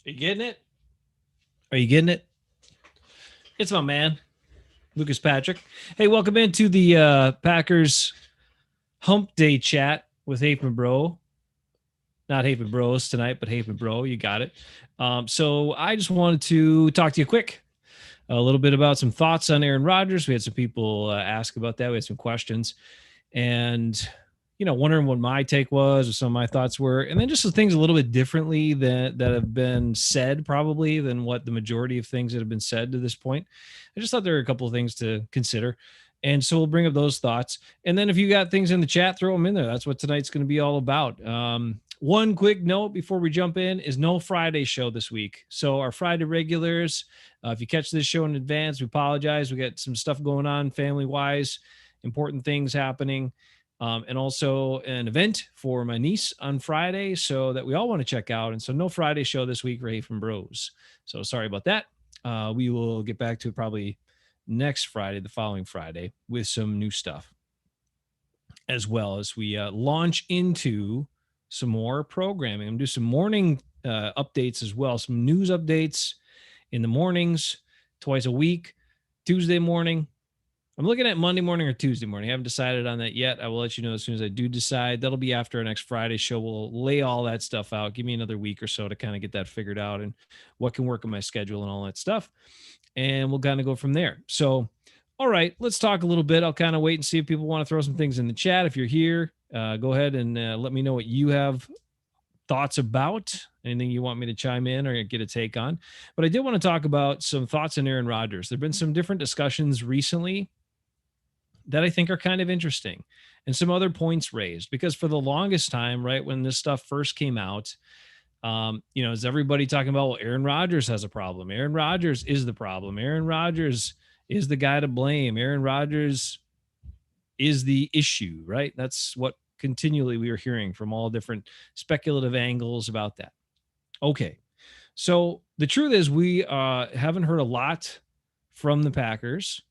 Are you getting it? Are you getting it? It's my man, Lucas Patrick. Hey, welcome into the Packers Hump Day chat with Hafen Bro. Not Hafen Bros tonight, but Hafen Bro. You got it. So I just wanted to talk to you quick a little bit about some thoughts on Aaron Rodgers. We had some people ask about that. We had some questions. And wondering what my take was or some of my thoughts were, and then just some things a little bit differently that have been said probably than what the majority of things that have been said to this point. I just thought there were a couple of things to consider. And so we'll bring up those thoughts. And then if you got things in the chat, throw them in there. That's what tonight's going to be all about. One quick note before we jump in is no Friday show this week. So our Friday regulars, if you catch this show in advance, we apologize. We got some stuff going on family wise, important things happening. And also an event for my niece on Friday, so that we all want to check out. And so no Friday show this week, Ray from Bros. So sorry about that. We will get back to it probably next Friday, the following Friday, with some new stuff, as well as we launch into some more programming. I'm going to do some morning updates as well, some news updates in the mornings, twice a week, Tuesday morning. I'm looking at Monday morning or Tuesday morning. I haven't decided on that yet. I will let you know as soon as I do decide. That'll be after our next Friday show. We'll lay all that stuff out. Give me another week or so to kind of get that figured out and what can work in my schedule and all that stuff. And we'll kind of go from there. So, all right, let's talk a little bit. I'll kind of wait and see if people want to throw some things in the chat. If you're here, go ahead and let me know what you have thoughts about, anything you want me to chime in or get a take on. But I did want to talk about some thoughts on Aaron Rodgers. There have been some different discussions recently that I think are kind of interesting, and some other points raised, because for the longest time, right, when this stuff first came out, is everybody talking about, well, Aaron Rodgers has a problem. Aaron Rodgers is the problem. Aaron Rodgers is the guy to blame. Aaron Rodgers is the issue, right? That's what continually we are hearing from all different speculative angles about that. Okay. So the truth is we haven't heard a lot from the Packers,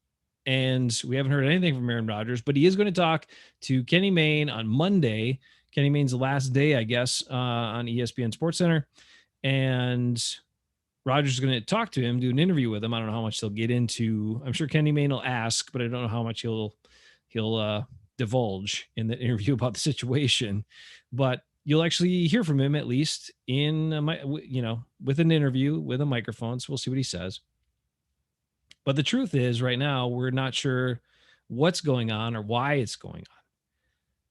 and we haven't heard anything from Aaron Rodgers, but he is going to talk to Kenny Mayne on Monday. Kenny Mayne's the last day, I guess, on ESPN SportsCenter. And Rodgers is going to talk to him, do an interview with him. I don't know how much they'll get into. I'm sure Kenny Mayne will ask, but I don't know how much he'll divulge in the interview about the situation. But you'll actually hear from him, at least in with an interview with a microphone. So we'll see what he says. But the truth is, right now, we're not sure what's going on or why it's going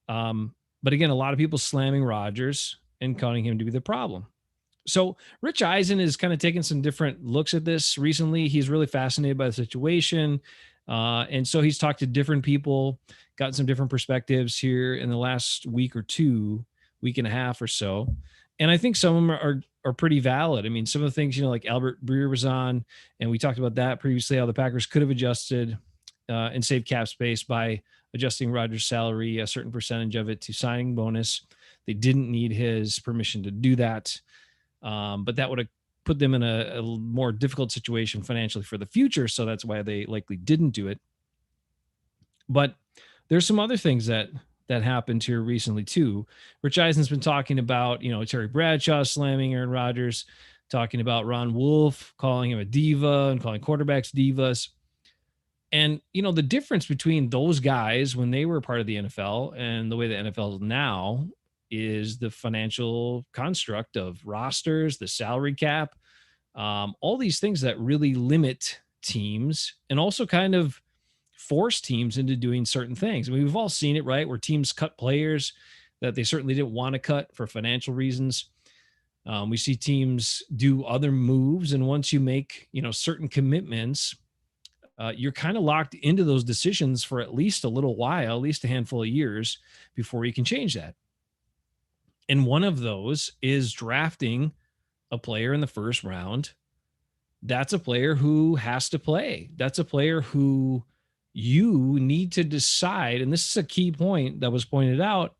on. But again, a lot of people slamming Rodgers and counting him to be the problem. So Rich Eisen is kind of taking some different looks at this recently. He's really fascinated by the situation. And so he's talked to different people, gotten some different perspectives here in the last week or two, week and a half or so. And I think some of them are pretty valid. I mean, some of the things, like Albert Breer was on, and we talked about that previously, how the Packers could have adjusted and saved cap space by adjusting Rodgers' salary, a certain percentage of it to signing bonus. They didn't need his permission to do that. But that would have put them in a more difficult situation financially for the future. So that's why they likely didn't do it. But there's some other things that happened here recently too. Rich Eisen's been talking about, Terry Bradshaw slamming Aaron Rodgers, talking about Ron Wolf calling him a diva and calling quarterbacks divas. And, the difference between those guys when they were part of the NFL and the way the NFL is now is the financial construct of rosters, the salary cap, all these things that really limit teams and also kind of force teams into doing certain things. I mean, we've all seen it, right? Where teams cut players that they certainly didn't want to cut for financial reasons. We see teams do other moves. And once you make, certain commitments, you're kind of locked into those decisions for at least a little while, at least a handful of years before you can change that. And one of those is drafting a player in the first round. That's a player who has to play. That's a player who you need to decide. And this is a key point that was pointed out,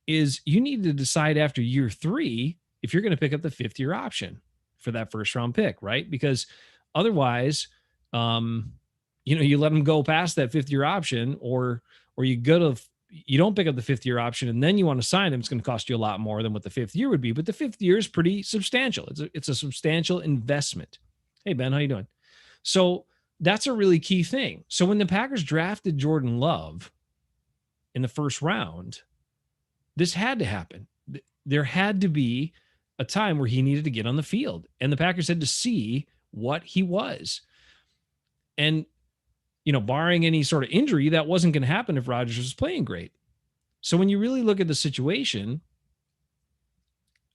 is you need to decide after year 3 if you're going to pick up the 5th-year option for that first round pick, right? Because otherwise, you let them go past that 5th-year option, or you go to you don't pick up the 5th year option and then you want to sign him, it's going to cost you a lot more than what the 5th year would be. But the 5th year is pretty substantial. It's a substantial investment. Hey, Ben, how you doing? So that's a really key thing. So when the Packers drafted Jordan Love in the first round, this had to happen. There had to be a time where he needed to get on the field, and the Packers had to see what he was. And, barring any sort of injury, that wasn't going to happen if Rodgers was playing great. So when you really look at the situation,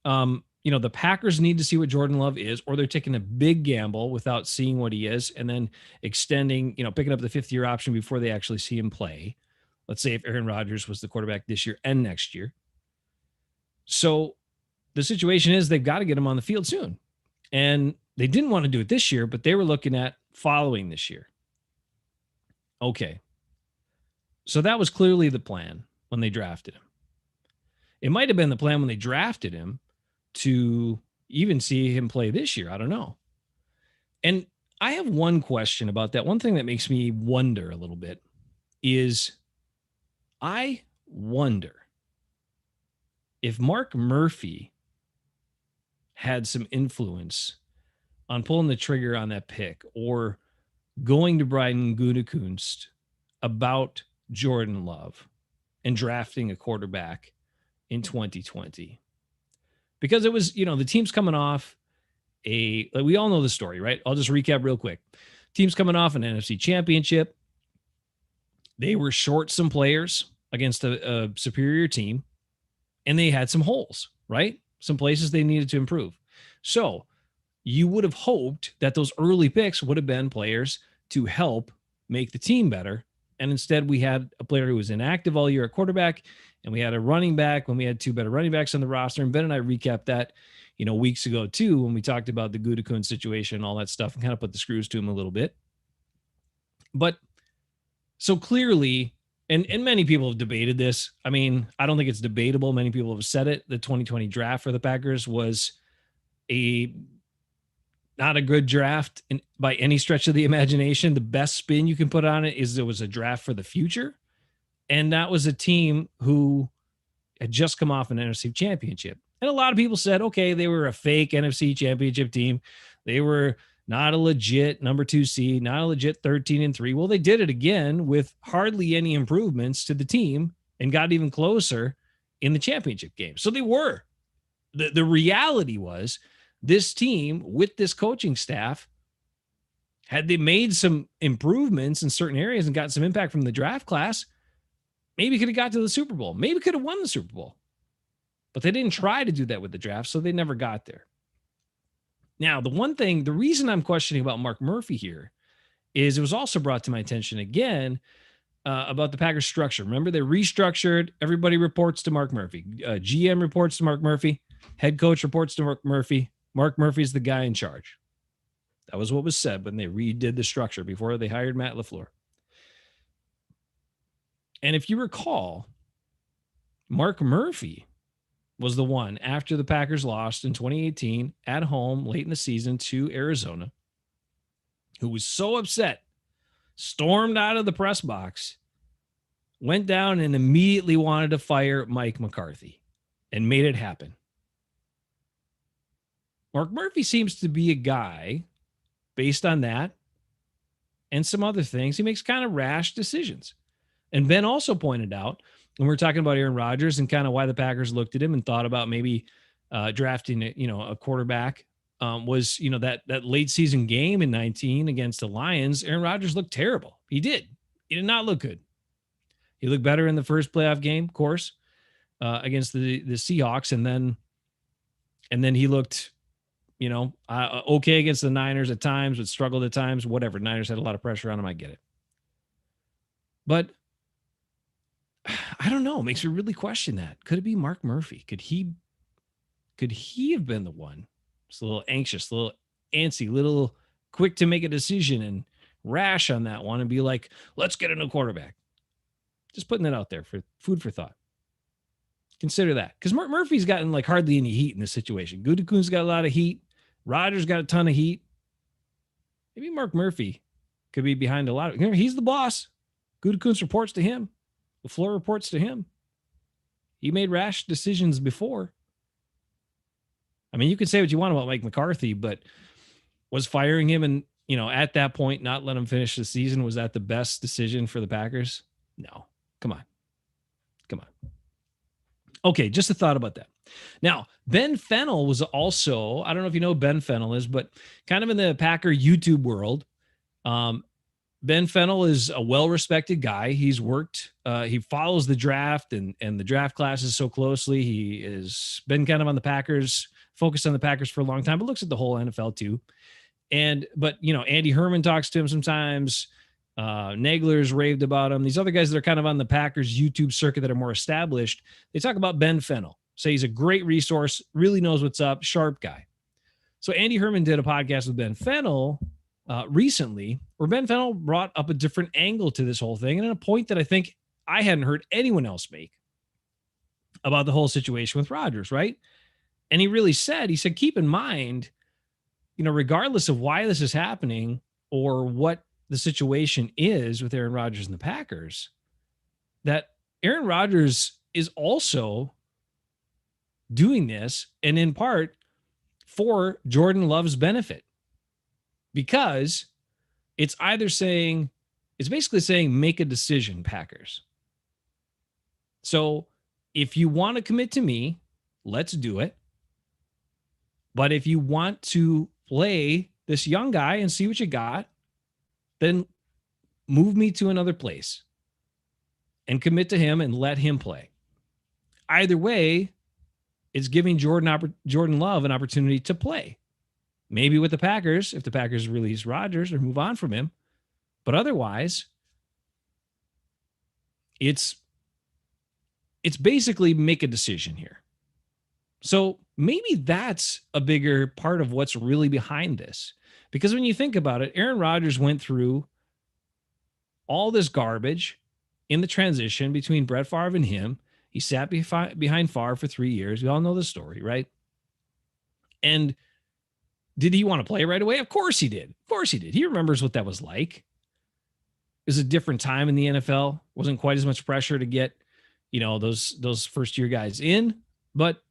the Packers need to see what Jordan Love is, or they're taking a big gamble without seeing what he is and then extending, picking up the 5th year option before they actually see him play. Let's say if Aaron Rodgers was the quarterback this year and next year. So the situation is they've got to get him on the field soon. And they didn't want to do it this year, but they were looking at following this year. Okay. So that was clearly the plan when they drafted him. It might have been the plan when they drafted him to even see him play this year. I don't know. And I have one question about that. One thing that makes me wonder a little bit is I wonder if Mark Murphy had some influence on pulling the trigger on that pick or going to Brian Gutekunst about Jordan Love and drafting a quarterback in 2020. Because it was, the team's coming off we all know the story, right? I'll just recap real quick. Team's coming off an NFC championship. They were short some players against a superior team, and they had some holes, right? Some places they needed to improve. So you would have hoped that those early picks would have been players to help make the team better. And instead we had a player who was inactive all year at quarterback, and we had a running back when we had 2 better running backs on the roster. And Ben and I recapped that, weeks ago too, when we talked about the Gutekunst situation and all that stuff and kind of put the screws to him a little bit. But so clearly, and many people have debated this. I mean, I don't think it's debatable. Many people have said it. The 2020 draft for the Packers was not a good draft by any stretch of the imagination. The best spin you can put on it is it was a draft for the future. And that was a team who had just come off an NFC championship. And a lot of people said, okay, they were a fake NFC championship team. They were not a legit number 2 seed, not a legit 13-3. Well, they did it again with hardly any improvements to the team and got even closer in the championship game. So they were. The reality was this team with this coaching staff, had they made some improvements in certain areas and got some impact from the draft class, maybe could have got to the Super Bowl. Maybe could have won the Super Bowl. But they didn't try to do that with the draft, so they never got there. Now, the reason I'm questioning about Mark Murphy here is it was also brought to my attention again about the Packers structure. Remember, they restructured. Everybody reports to Mark Murphy. GM reports to Mark Murphy. Head coach reports to Mark Murphy. Mark Murphy's the guy in charge. That was what was said when they redid the structure before they hired Matt LaFleur. And if you recall, Mark Murphy was the one after the Packers lost in 2018 at home late in the season to Arizona, who was so upset, stormed out of the press box, went down and immediately wanted to fire Mike McCarthy and made it happen. Mark Murphy seems to be a guy, based on that and some other things, he makes kind of rash decisions. And Ben also pointed out, when we were talking about Aaron Rodgers and kind of why the Packers looked at him and thought about maybe drafting, a quarterback, was, that late season game in 19 against the Lions. Aaron Rodgers looked terrible. He did. He did not look good. He looked better in the first playoff game, of course, against the Seahawks. And then he looked, okay against the Niners at times, but struggled at times, whatever. Niners had a lot of pressure on him. I get it. But I don't know. It makes me really question that. Could it be Mark Murphy? Could he have been the one? Just a little anxious, a little antsy, a little quick to make a decision and rash on that one and be like, let's get a new quarterback. Just putting that out there for food for thought. Consider that. Because Mark Murphy's gotten like hardly any heat in this situation. Gutekunst's got a lot of heat. Rodgers got a ton of heat. Maybe Mark Murphy could be behind a lot of, he's the boss. Gutekunst reports to him. The floor reports to him. He made rash decisions before. I mean, you can say what you want about Mike McCarthy, but was firing him and, at that point, not let him finish the season, was that the best decision for the Packers? No. Come on. Okay, just a thought about that. Now, Ben Fennell was also, I don't know if you know who Ben Fennell is, but kind of in the Packer YouTube world. Ben Fennell is a well-respected guy. He's worked, he follows the draft and the draft classes so closely. He has been kind of on the Packers, focused on the Packers for a long time, but looks at the whole NFL too. But Andy Herman talks to him sometimes. Nagler's raved about him. These other guys that are kind of on the Packers YouTube circuit that are more established, they talk about Ben Fennell. Say he's a great resource, really knows what's up, sharp guy. So Andy Herman did a podcast with Ben Fennell recently, where Ben Fennell brought up a different angle to this whole thing, and a point that I think I hadn't heard anyone else make about the whole situation with Rodgers, right? And he said, keep in mind, regardless of why this is happening or what the situation is with Aaron Rodgers and the Packers, that Aaron Rodgers is also doing this, and in part for Jordan Love's benefit, because it's basically saying, make a decision, Packers. So if you want to commit to me, let's do it. But if you want to play this young guy and see what you got, then move me to another place and commit to him and let him play. Either way, it's giving Jordan Love an opportunity to play. Maybe with the Packers, if the Packers release Rodgers or move on from him. But otherwise, it's basically make a decision here. So maybe that's a bigger part of what's really behind this. Because when you think about it, Aaron Rodgers went through all this garbage in the transition between Brett Favre and him. He sat behind Favre for 3 years. We all know the story, right? And did he want to play right away? Of course he did. Of course he did. He remembers what that was like. It was a different time in the NFL. Wasn't quite as much pressure to get, those first year guys in, but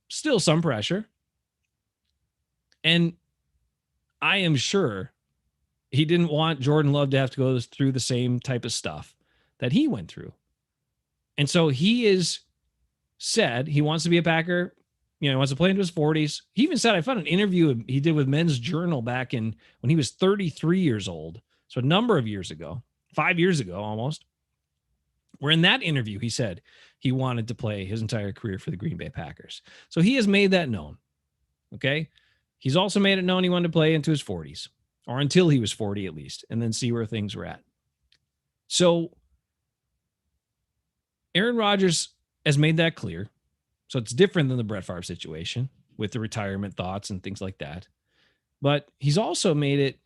still some pressure. And I am sure he didn't want Jordan Love to have to go through the same type of stuff that he went through. And so he is said he wants to be a Packer. He wants to play into his 40s. He even said, I found an interview he did with Men's Journal back in when he was 33 years old. So a number of years ago, 5 years ago almost, where in that interview, he said he wanted to play his entire career for the Green Bay Packers. So he has made that known. Okay. He's also made it known he wanted to play into his 40s, or until he was 40 at least, and then see where things were at. So Aaron Rodgers has made that clear. So it's different than the Brett Favre situation with the retirement thoughts and things like that. But he's also made it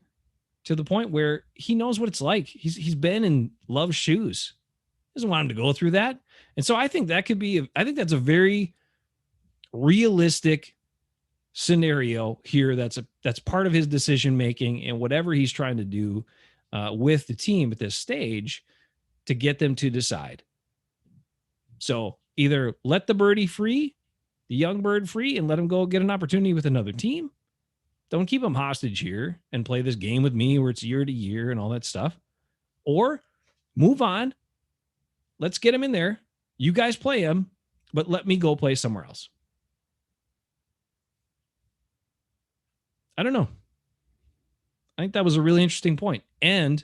to the point where he knows what it's like. He's been in Love's shoes. He doesn't want him to go through that. And so I think that's a very realistic scenario here. That's part of his decision making and whatever he's trying to do with the team at this stage to get them to decide. So either let the birdie free, the young bird free, and let him go get an opportunity with another team. Don't keep him hostage here and play this game with me where it's year to year and all that stuff. Or move on. Let's get him in there. You guys play him, but let me go play somewhere else. I don't know. I think that was a really interesting point. And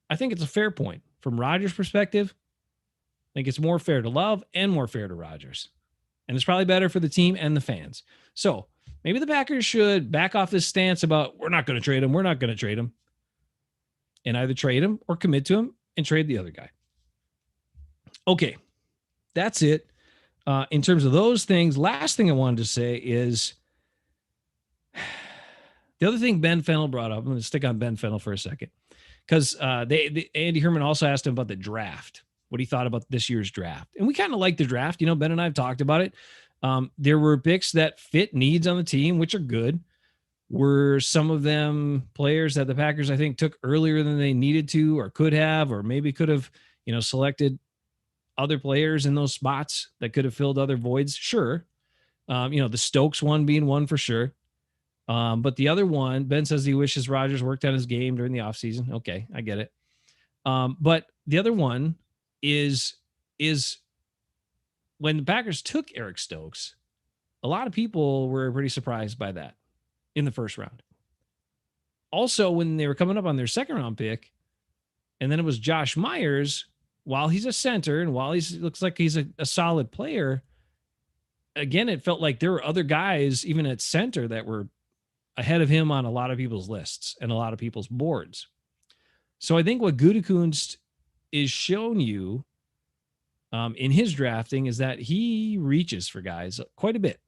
I think it's a fair point. From Rodgers' perspective, I think it's more fair to Love and more fair to Rodgers. And it's probably better for the team and the fans. So maybe the Packers should back off this stance about we're not going to trade him. We're not going to trade him. And either trade him or commit to him and trade the other guy. Okay, that's it. In terms of those things, last thing I wanted to say is the other thing Ben Fennell brought up. I'm going to stick on Ben Fennell for a second because Andy Herman also asked him about the draft, what he thought about this year's draft. And we kind of like the draft. Ben and I have talked about it. There were picks that fit needs on the team, which are good. Were some of them players that the Packers, I think, took earlier than they needed to or could have, or maybe could have, selected other players in those spots that could have filled other voids? Sure. The Stokes one being one for sure. But the other one, Ben says he wishes Rodgers worked on his game during the offseason. Okay, I get it. But the other one is when the Packers took Eric Stokes, a lot of people were pretty surprised by that in the first round. Also, when they were coming up on their second round pick, and then it was Josh Myers, while he's a center and while he looks like he's a solid player, again, it felt like there were other guys, even at center, that were ahead of him on a lot of people's lists and a lot of people's boards. So I think what Gutekunst is showing you in his drafting is that he reaches for guys quite a bit.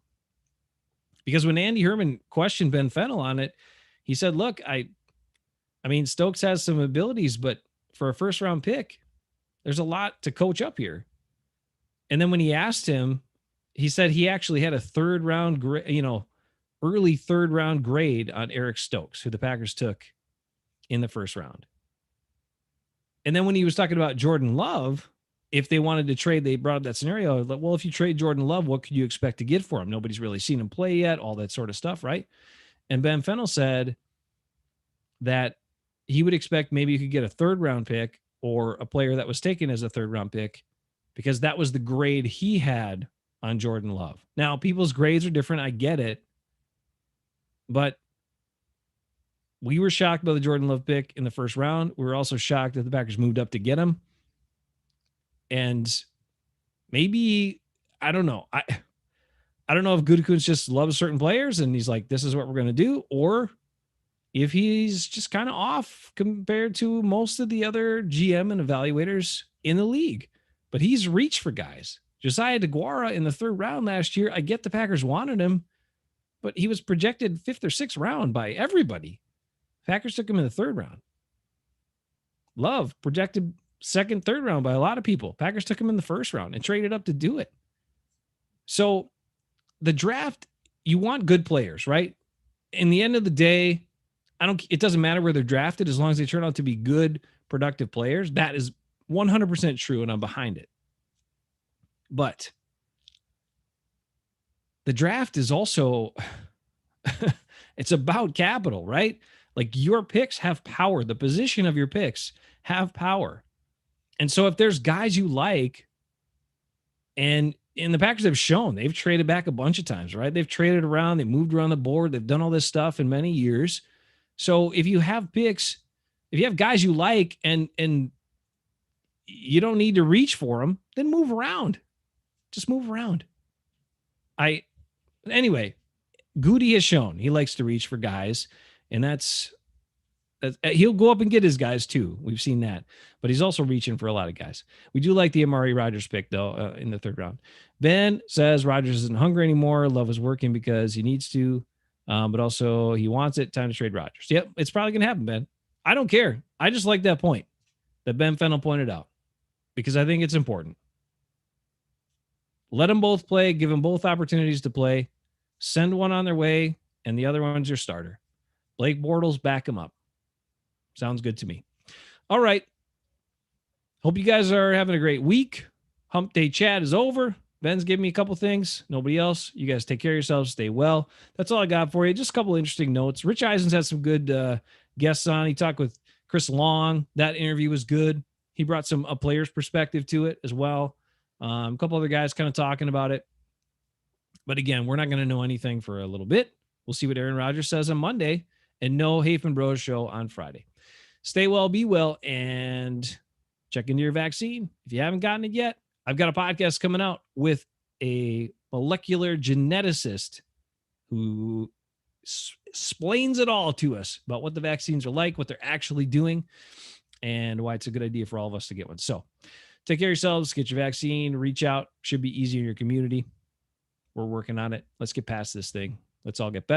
Because when Andy Herman questioned Ben Fennell on it, he said, look, I mean, Stokes has some abilities, but for a first round pick, there's a lot to coach up here. And then when he asked him, he said he actually had a third round, early third round grade on Eric Stokes, who the Packers took in the first round. And then when he was talking about Jordan Love, if they wanted to trade, they brought up that scenario. Like, well, if you trade Jordan Love, what could you expect to get for him? Nobody's really seen him play yet, all that sort of stuff, right? And Ben Fennell said that he would expect maybe you could get a third round pick or a player that was taken as a third round pick because that was the grade he had on Jordan Love. Now, people's grades are different. I get it. But we were shocked by the Jordan Love pick in the first round. We were also shocked that the Packers moved up to get him. And maybe, I don't know. I don't know if Gutekunst just loves certain players and he's like, this is what we're going to do. Or if he's just kind of off compared to most of the other GM and evaluators in the league. But he's reached for guys. Josiah DeGuara in the third round last year, I get the Packers wanted him, but he was projected fifth or sixth round by everybody. Packers took him in the third round. Love projected second, third round by a lot of people. Packers took him in the first round and traded up to do it. So the draft, you want good players, right? In the end of the day, it doesn't matter where they're drafted as long as they turn out to be good, productive players. That is 100% true, and I'm behind it. But the draft is also, it's about capital, right? Like your picks have power. The position of your picks have power. And so if there's guys you like, and the Packers have shown, they've traded back a bunch of times, right? They've traded around, they moved around the board, they've done all this stuff in many years. So if you have picks, if you have guys you like and you don't need to reach for them, then move around. Just move around. Anyway, Goody has shown he likes to reach for guys, and that's he'll go up and get his guys too. We've seen that, but he's also reaching for a lot of guys. We do like the Amari Rodgers pick though in the third round. Ben says Rodgers isn't hungry anymore. Love is working because he needs to, but also he wants it. Time to trade Rodgers. Yep, it's probably gonna happen, Ben. I don't care. I just like that point that Ben Fennell pointed out because I think it's important. Let them both play. Give them both opportunities to play. Send one on their way, and the other one's your starter. Blake Bortles, back him up. Sounds good to me. All right. Hope you guys are having a great week. Hump Day chat is over. Ben's giving me a couple things. Nobody else. You guys take care of yourselves. Stay well. That's all I got for you. Just a couple interesting notes. Rich Eisen's had some good guests on. He talked with Chris Long. That interview was good. He brought a player's perspective to it as well. A couple other guys kind of talking about it. But again, we're not going to know anything for a little bit. We'll see what Aaron Rodgers says on Monday, and no Hafen Bros show on Friday. Stay well, be well, and check into your vaccine. If you haven't gotten it yet, I've got a podcast coming out with a molecular geneticist who explains it all to us about what the vaccines are like, what they're actually doing, and why it's a good idea for all of us to get one. So take care of yourselves, get your vaccine, reach out. Should be easy in your community. We're working on it. Let's get past this thing. Let's all get better.